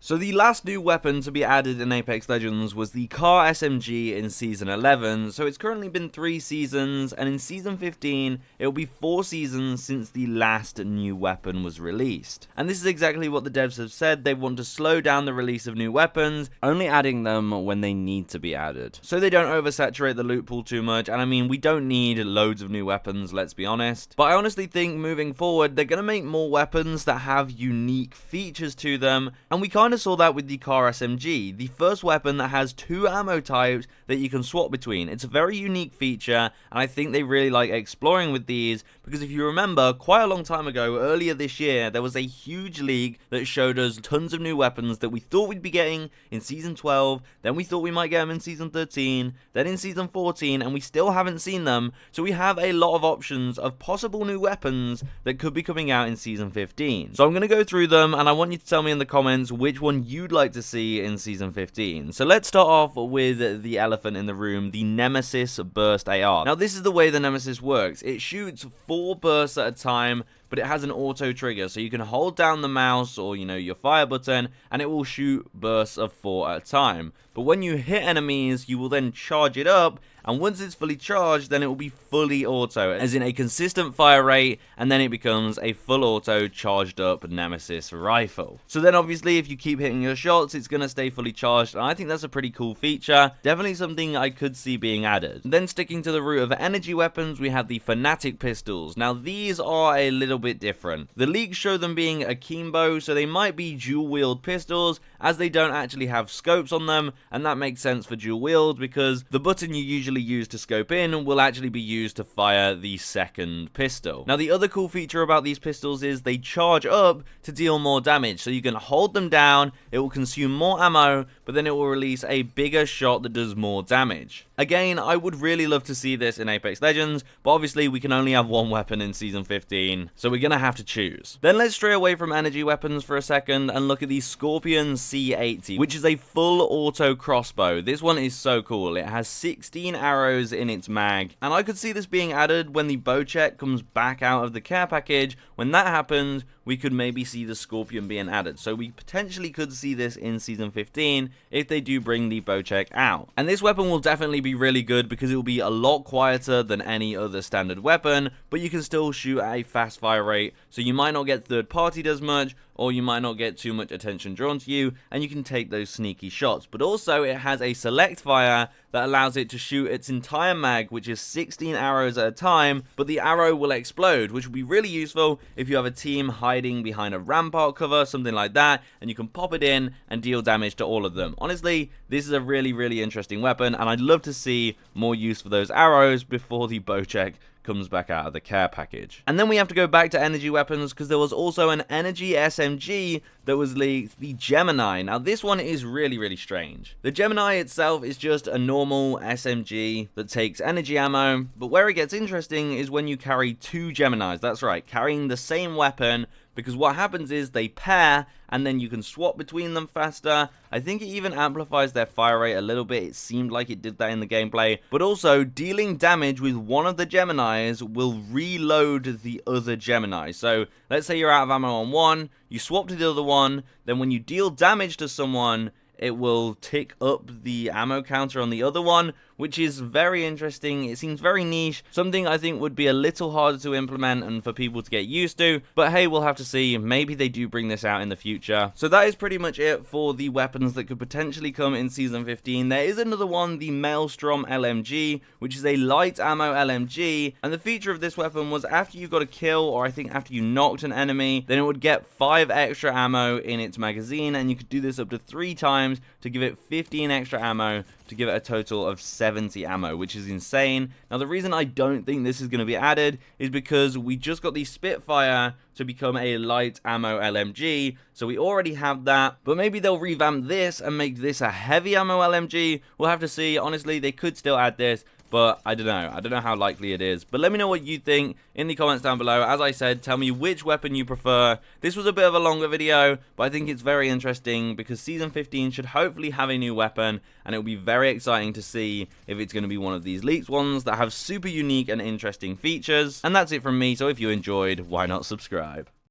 So the last new weapon to be added in Apex Legends was the car SMG in Season 11, so it's currently been 3 seasons, and in Season 15, it will be 4 seasons since the last new weapon was released. And this is exactly what the devs have said. They want to slow down the release of new weapons, only adding them when they need to be added, so they don't oversaturate the loot pool too much. And I mean, we don't need loads of new weapons, let's be honest, but I honestly think moving forward, they're going to make more weapons that have unique features to them, and we kind of saw that with the car SMG, the first weapon that has 2 ammo types that you can swap between. It's a very unique feature, and I think they really like exploring with these, because if you remember, quite a long time ago, earlier this year, there was a huge leak that showed us tons of new weapons that we thought we'd be getting in Season 12, then we thought we might get them in Season 13, then in Season 14, and we still haven't seen them, so we have a lot of options of possible new weapons that could be coming out in Season 15. So I'm going to go through them, and I want you to tell me in the comments which one you'd like to see in Season 15. So let's start off with the elephant in the room, the Nemesis Burst AR. Now this is the way the Nemesis works. It shoots 4 bursts at a time, but it has an auto trigger, so you can hold down the mouse or, your fire button, and it will shoot bursts of 4 at a time. But when you hit enemies, you will then charge it up, and once it's fully charged, then it will be fully auto, as in a consistent fire rate, and then it becomes a full auto charged up Nemesis rifle. So then obviously if you keep hitting your shots, it's going to stay fully charged, and I think that's a pretty cool feature. Definitely something I could see being added. Then sticking to the route of energy weapons, we have the Fanatic Pistols. Now these are a little bit different. The leaks show them being akimbo, so they might be dual wield pistols, as they don't actually have scopes on them, and that makes sense for dual wield because the button you usually use to scope in will actually be used to fire the second pistol. Now the other cool feature about these pistols is they charge up to deal more damage, so you can hold them down, it will consume more ammo, but then it will release a bigger shot that does more damage. Again, I would really love to see this in Apex Legends, but obviously we can only have one weapon in Season 15, so we're gonna have to choose. Then let's stray away from energy weapons for a second and look at the Scorpion C80, which is a full auto crossbow. This one is so cool. It has 16 arrows in its mag, and I could see this being added when the bow check comes back out of the care package. When that happens, we could maybe see the Scorpion being added, so we potentially could see this in Season 15 if they do bring the bow check out. And this weapon will definitely be really good because it will be a lot quieter than any other standard weapon, but you can still shoot at a fast fire rate, so you might not get third partied as much, or you might not get too much attention drawn to you, and you can take those sneaky shots. But also it has a select fire that allows it to shoot its entire mag, which is 16 arrows at a time, but the arrow will explode, which will be really useful if you have a team hiding behind a rampart cover, something like that, and you can pop it in and deal damage to all of them. Honestly, this is a really interesting weapon, and I'd love to see more use for those arrows before the bow check comes back out of the care package. And then we have to go back to energy weapons because there was also an energy SMG that was leaked, the Gemini. Now this one is really strange. The Gemini itself is just a normal SMG that takes energy ammo, but where it gets interesting is when you carry 2 Geminis. That's right, carrying the same weapon, because what happens is they pair and then you can swap between them faster. I think it even amplifies their fire rate a little bit. It seemed like it did that in the gameplay. But also, dealing damage with one of the Geminis will reload the other Gemini. So let's say you're out of ammo on one, you swap to the other one, then when you deal damage to someone, it will tick up the ammo counter on the other one, which is very interesting. It seems very niche, something I think would be a little harder to implement and for people to get used to, but hey, we'll have to see. Maybe they do bring this out in the future. So that is pretty much it for the weapons that could potentially come in Season 15. There is another one, the Maelstrom LMG, which is a light ammo LMG, and the feature of this weapon was after you got a kill, or I think after you knocked an enemy, then it would get 5 extra ammo in its magazine, and you could do this up to 3 times to give it 15 extra ammo, to give it a total of 70 ammo, which is insane. Now the reason I don't think this is going to be added is because we just got the Spitfire to become a light ammo LMG, so we already have that, but maybe they'll revamp this and make this a heavy ammo LMG. We'll have to see. Honestly, they could still add this, but I don't know how likely it is. But let me know what you think in the comments down below. As I said, tell me which weapon you prefer. This was a bit of a longer video, but I think it's very interesting because Season 15 should hopefully have a new weapon, and it will be very exciting to see if it's going to be one of these leaked ones that have super unique and interesting features. And that's it from me, so if you enjoyed, why not subscribe?